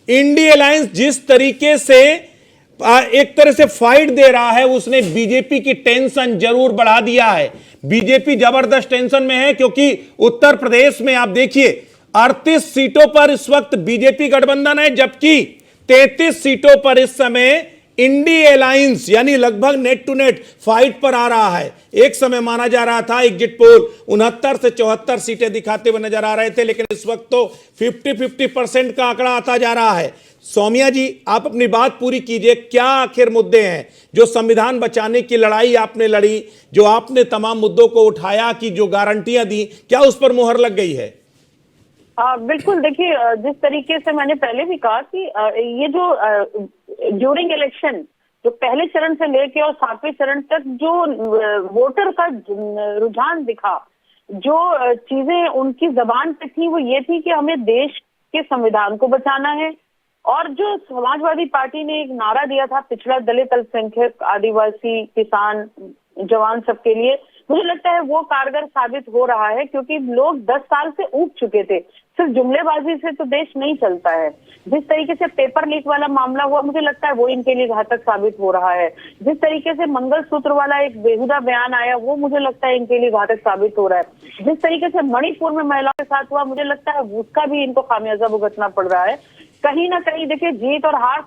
INDI alliance जिस तरीके से एक तरह से फाइट दे रहा है, उसने बीजेपी की टेंशन जरूर बढ़ा दिया है। बीजेपी जबरदस्त टेंशन में है, क्योंकि उत्तर प्रदेश में आप देखिए 38 सीटों पर इस वक्त बीजेपी गठबंधन है, जबकि 33 सीटों पर इस समय इंडी अलायंस यानी लगभग नेट टू नेट फाइट पर आ रहा है। एक समय माना जा रहा था, एग्जिट पोल 69 से 74 सीटें दिखाते हुए नजर आ रहे थे, लेकिन इस वक्त तो 50-50% का आंकड़ा आता जा रहा है। सौम्या जी, आप अपनी बात पूरी कीजिए। क्या आखिर मुद्दे हैं जो संविधान बचाने की लड़ाई आपने लड़ी, जो आपने तमाम मुद्दों को उठाया, कि जो गारंटियां दी, क्या उस पर मुहर लग गई है? बिल्कुल, देखिए जिस तरीके से मैंने पहले भी कहा कि ये जो ड्यूरिंग इलेक्शन जो पहले चरण से लेके और 7वें चरण तक जो वोटर का रुझान दिखा, जो चीजें उनकी जबान पे थी, वो ये थी कि हमें देश के संविधान को बचाना है। और जो समाजवादी पार्टी ने एक नारा दिया था, पिछड़ा, दलित, अल्पसंख्यक, आदिवासी, किसान, जवान सबके लिए, मुझे लगता है वो कारगर साबित हो रहा है, क्योंकि लोग 10 साल से ऊब चुके थे। सिर्फ जुमलेबाजी से तो देश नहीं चलता है। जिस तरीके से पेपर लीक वाला मामला हुआ, मुझे लगता है वो इनके लिए घातक साबित हो रहा है। जिस तरीके से मंगलसूत्र वाला एक बेहुदा बयान आया, वो मुझे लगता है इनके लिए घातक साबित हो रहा है। जिस तरीके से मणिपुर में महिलाओं के साथ हुआ, मुझे लगता है उसका भी इनको खामियाजा भुगतना पड़ रहा है। कहीं ना कहीं देखिए, जीत और हार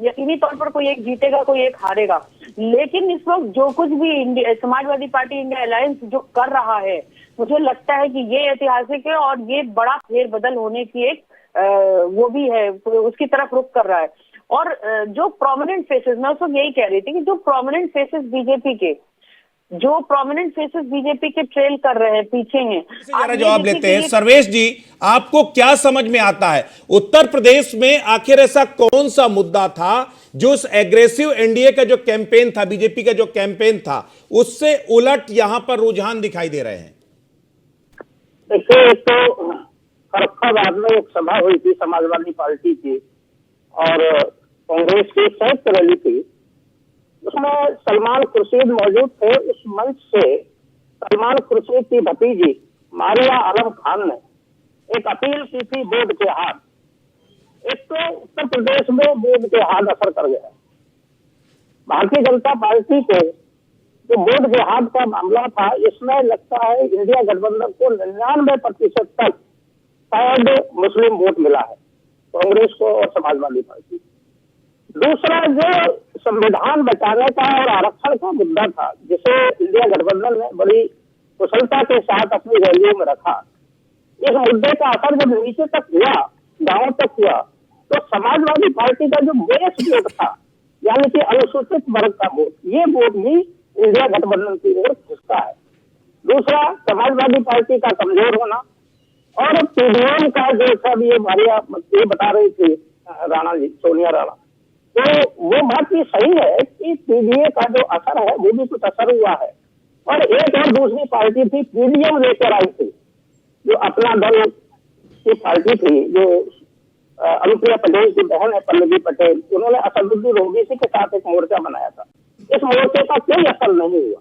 यकीनी तौर पर कोई एक जीतेगा, कोई एक हारेगा, लेकिन इस वक्त जो कुछ भी समाजवादी पार्टी इंडिया अलायंस जो कर रहा है, मुझे लगता है कि ये ऐतिहासिक है और ये बड़ा फेरबदल होने की एक वो भी है, उसकी तरफ रुख कर रहा है। और जो प्रोमिनेंट फेसेस, मैं उस वक्त यही कह रही थी कि जो प्रोमिनेंट फेसेस बीजेपी के ट्रेल कर रहे हैं, पीछे हैं। जरा जवाब लेते हैं। सर्वेश जी, आपको क्या समझ में आता है, उत्तर प्रदेश में आखिर ऐसा कौन सा मुद्दा था जो उस एग्रेसिव एनडीए का जो कैंपेन था, बीजेपी का जो कैंपेन था, उससे उलट यहां पर रुझान दिखाई दे रहे हैं? देखिए, तो फर्रुखाबाद में एक सभा हुई थी समाजवादी पार्टी की और कांग्रेस की संयुक्त रैली थी। उसमें सलमान खुर्शीद मौजूद थे। उस मंच से सलमान खुर्शीद की भतीजी मारिया आलम खान ने एक अपील की थी बोर्ड के हाथ। एक तो उत्तर प्रदेश में बोर्ड के हाथ असर कर गया। भारतीय जनता पार्टी को जो बोर्ड के हाथ का मामला था, इसमें लगता है इंडिया गठबंधन को 99% तक शायद मुस्लिम वोट मिला है, कांग्रेस को और समाजवादी पार्टी। दूसरा, जो संविधान बचाने का और आरक्षण का मुद्दा था, जिसे इंडिया गठबंधन ने बड़ी कुशलता के साथ अपनी रैलियों में रखा, इस मुद्दे का असर जब नीचे तक हुआ, गांव तक हुआ, तो समाजवादी पार्टी का जो बेस वोट था, यानी कि अनुसूचित वर्ग का वोट, ये वोट भी इंडिया गठबंधन की ओर खिसका है। दूसरा, समाजवादी पार्टी का कमजोर होना और पीडीएम का जो सब ये बता रही थी राणा जी, सोनिया राणा, तो वो बात भी सही है कि पीडीए का जो असर है वो भी कुछ असर हुआ है। और एक और दूसरी पार्टी थी, पीडीएम लेकर आई थी, जो अपना दल की पार्टी थी, जो अनुप्रिया पटेल की बहन है पल्लवी पटेल, उन्होंने असदुद्दीन ओवैसी के साथ एक मोर्चा बनाया था। इस मोर्चे का कोई असर नहीं हुआ,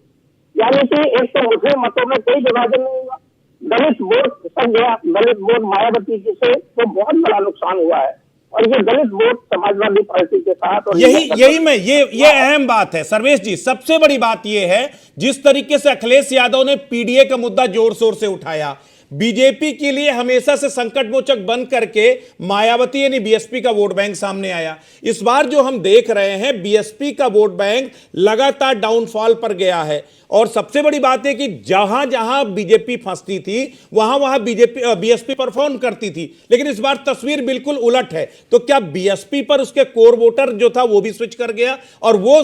यानी कि एक तो मुस्लिम मतों में कोई विभाजन नहीं हुआ, दलित वोट खिसक गया। दलित वोट मायावती जी से तो बहुत बड़ा नुकसान हुआ है, और ये दलित वोट समाजवादी पार्टी के साथ, और ये अहम बात है सर्वेश जी। सबसे बड़ी बात ये है, जिस तरीके से अखिलेश यादव ने पीडीए का मुद्दा जोर शोर से उठाया, बीजेपी के लिए हमेशा से संकट मोचक बन करके मायावती यानी बीएसपी का वोट बैंक सामने आया। इस बार जो हम देख रहे हैं, बीएसपी का वोट बैंक लगातार डाउनफॉल पर गया है। और सबसे बड़ी बात है कि जहां जहां बीजेपी फंसती थी, वहां वहां बीएसपी परफॉर्म करती थी। लेकिन इस बार तस्वीर बिल्कुल उलट है। तो क्या बीएसपी पर उसके कोर वोटर जो था वो भी स्विच कर गया और वो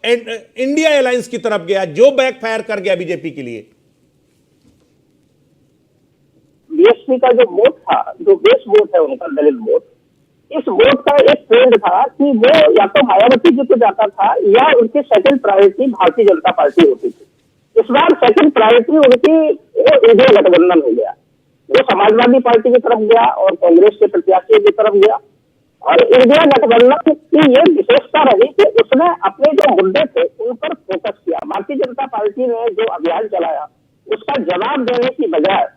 इंडिया अलायंस की तरफ गया, जो बैकफायर कर गया बीजेपी के लिए? बीएसपी का जो वोट था, जो बेस वोट है उनका, दलित वोट, इस वोट का एक ट्रेंड था कि वो या तो मायावती जी को जाता था या उनकी second priority Bharatiya Janata party होती थी। इस बार सेकंड प्रायोरिटी उनकी इंडिया गठबंधन हो गया, वो समाजवादी पार्टी की तरफ गया और कांग्रेस के प्रत्याशियों की तरफ गया। और इंडिया गठबंधन की ये विशेषता रही कि उसने अपने जो मुद्दे थे उन पर फोकस किया। भारतीय जनता पार्टी ने जो अभियान चलाया, उसका जवाब देने की बजाय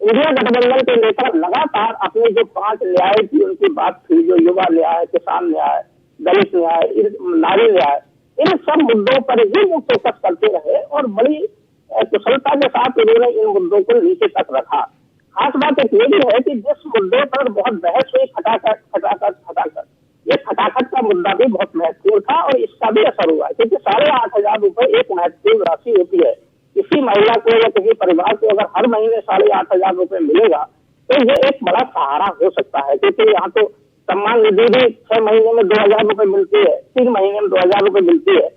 इंडिया गठबंधन के नेता लगातार अपने जो 5 न्याय की उनकी बात थी, जो युवा न्याय, किसान न्याय, दलित न्याय, नारी न्याय, इन सब मुद्दों पर ही वो फोकस करते रहे और बड़ी कुशलता के साथ उन्होंने इन मुद्दों को नीचे तक रखा। खास बात एक ये भी है कि जिस मुद्दे पर बहुत बहस हुई खटाखट, ये खटाखट का मुद्दा भी बहुत महत्वपूर्ण था और इसका भी असर हुआ, क्योंकि 8,500 रुपए एक महत्वपूर्ण राशि होती है। किसी महिला को या किसी परिवार को अगर हर महीने 8,500 रुपए मिलेगा तो ये एक बड़ा सहारा हो सकता है, क्योंकि यहाँ तो सम्मान निधि भी 6 महीने में 2,000 रुपए मिलती है, 3 महीने में 2,000 रुपए मिलती है।